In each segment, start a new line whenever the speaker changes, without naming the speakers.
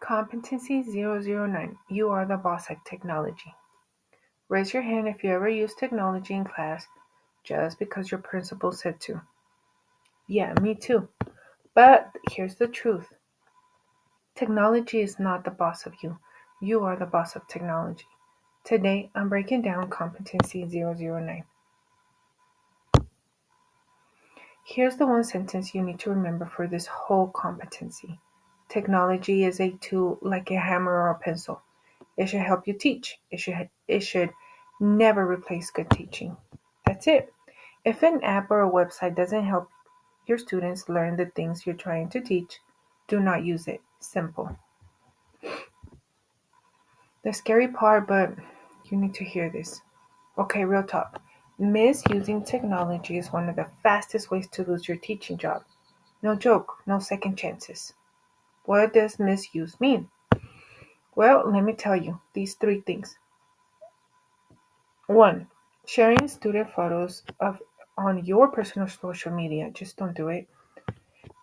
Competency 009. You are the boss at technology. Raise your hand if you ever use technology in class just because your principal said to. Yeah, me too. But here's the truth. Technology is not the boss of you. You are the boss of technology. Today, I'm breaking down Competency 009. Here's the one sentence you need to remember for this whole competency. Technology is a tool like a hammer or a pencil. It should help you teach. It should never replace good teaching. That's it. If an app or a website doesn't help your students learn the things you're trying to teach, do not use it. Simple. The scary part, but you need to hear this. Okay, real talk. Misusing technology is one of the fastest ways to lose your teaching job. No joke, no second chances. What does misuse mean? Well, let me tell you these three things. 1. Sharing student photos on your personal social media. Just don't do it.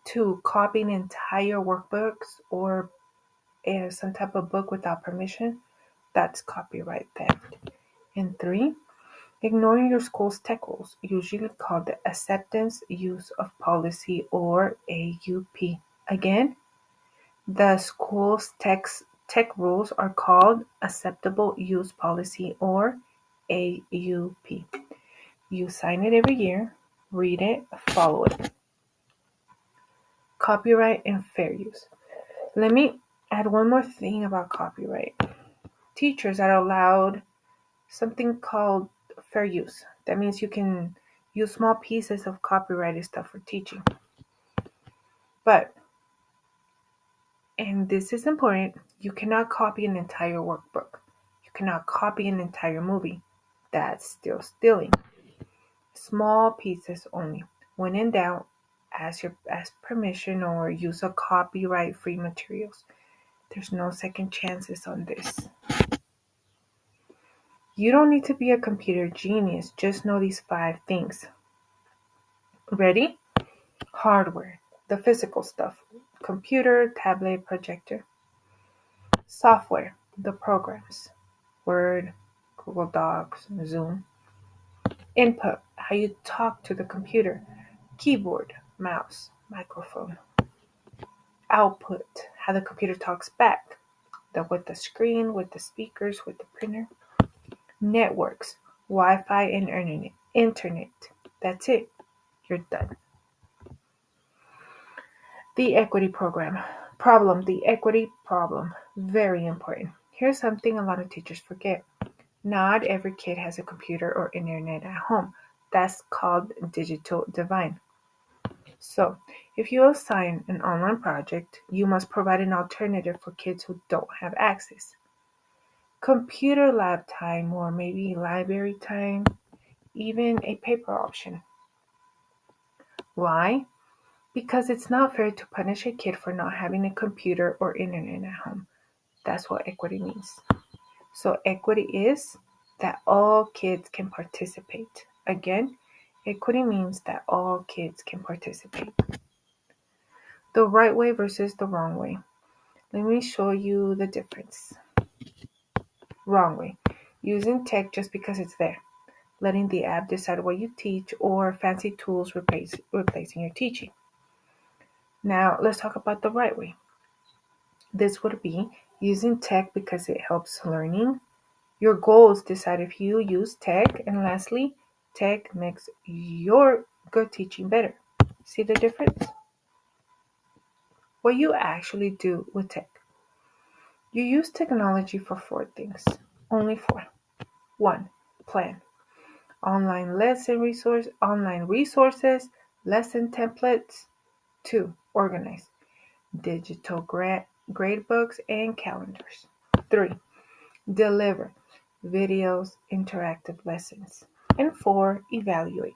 2. Copying entire workbooks or some type of book without permission. That's copyright theft. And 3. Ignoring your school's tech rules, usually called the Acceptance Use of Policy or AUP. Again, the school's tech rules are called Acceptable Use Policy or AUP. You sign it every year, read it, follow it. Copyright and fair use. Let me add one more thing about copyright. Teachers are allowed something called fair use. That means you can use small pieces of copyrighted stuff for teaching. But, and this is important, you cannot copy an entire workbook. You cannot copy an entire movie. That's still stealing. Small pieces only. When in doubt, ask permission or use a copyright-free materials. There's no second chances on this. You don't need to be a computer genius. Just know these 5 things. Ready? Hardware, the physical stuff. Computer, tablet, projector. Software, the programs. Word, Google Docs, Zoom. Input, how you talk to the computer. Keyboard, mouse, microphone. Output, how the computer talks back. With the screen, with the speakers, with the printer. Networks, Wi-Fi and internet. That's it. You're done. The equity problem. The equity problem. Very important. Here's something a lot of teachers forget. Not every kid has a computer or internet at home. That's called digital divide. So, if you assign an online project, you must provide an alternative for kids who don't have access. Computer lab time or maybe library time, even a paper option. Why? Because it's not fair to punish a kid for not having a computer or internet at home. That's what equity means. So equity is that all kids can participate. Again, equity means that all kids can participate. The right way versus the wrong way. Let me show you the difference. Wrong way. Using tech just because it's there. Letting the app decide what you teach or fancy tools replacing your teaching. Now, let's talk about the right way. This would be using tech because it helps learning. Your goals decide if you use tech. And lastly, tech makes your good teaching better. See the difference? What you actually do with tech. You use technology for 4 things. Only 4. 1. Plan. Online resources, lesson templates. 2. Organize. Digital gradebooks and calendars. 3. Deliver. Videos, interactive lessons. And 4. Evaluate.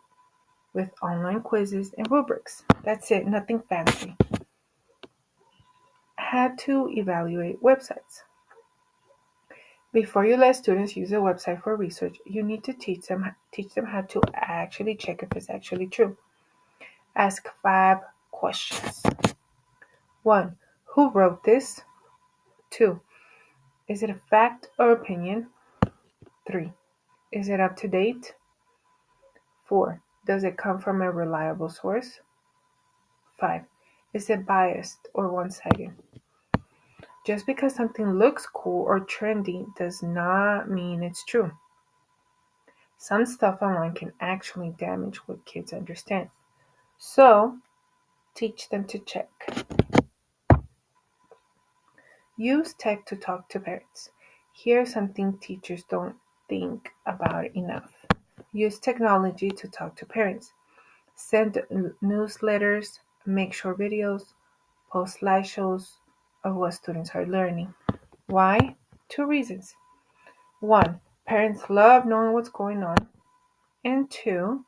With online quizzes and rubrics. That's it, nothing fancy. How to evaluate websites. Before you let students use a website for research, you need to teach them how to actually check if it's actually true. Ask 5 questions. 1. Who wrote this? 2. Is it a fact or opinion? 3. Is it up to date? 4. Does it come from a reliable source? 5. Is it biased or one-sided? Just because something looks cool or trendy does not mean it's true. Some stuff online can actually damage what kids understand. So, teach them to check. Use tech to talk to parents. Here's something teachers don't think about enough. Use technology to talk to parents. Send newsletters, make short videos, post slideshows of what students are learning. Why? 2 reasons. 1. Parents love knowing what's going on. And 2.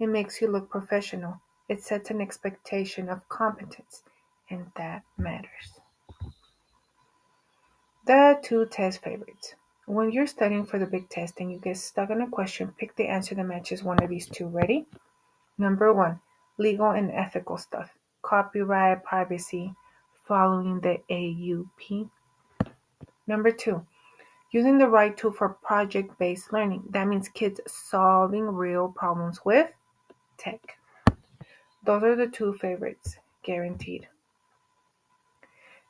It makes you look professional. It sets an expectation of competence, and that matters. The 2 test favorites. When you're studying for the big test and you get stuck on a question, pick the answer that matches one of these 2. Ready? Number 1, legal and ethical stuff. Copyright, privacy, following the AUP. Number 2, using the right tool for project-based learning. That means kids solving real problems with tech. Those are the 2 favorites, guaranteed.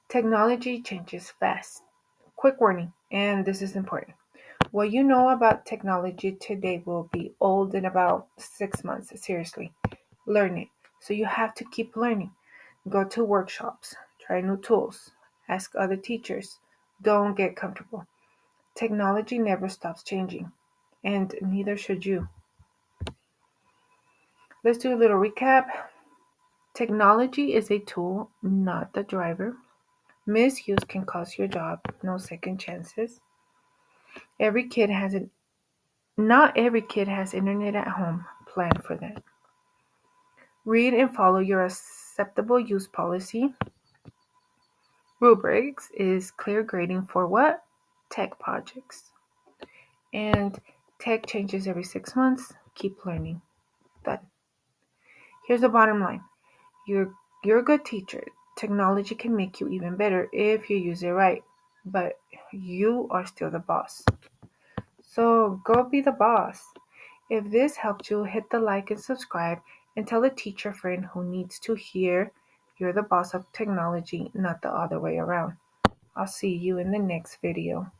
Technology changes fast. Quick warning, and this is important. What you know about technology today will be old in about 6 months. Seriously, learn it. So you have to keep learning. Go to workshops, try new tools, ask other teachers. Don't get comfortable. Technology never stops changing, and neither should you. Let's do a little recap. Technology is a tool, not the driver. Misuse can cost your job, no second chances. Every kid has an Not every kid has internet at home. Plan for that. Read and follow your acceptable use policy. Rubrics is clear grading for what? Tech projects. And tech changes every 6 months. Keep learning. Done. Here's the bottom line. You're a good teacher. Technology can make you even better if you use it right. But you are still the boss. So go be the boss. If this helped you, hit the like and subscribe, and tell a teacher friend who needs to hear you're the boss of technology, not the other way around. I'll see you in the next video.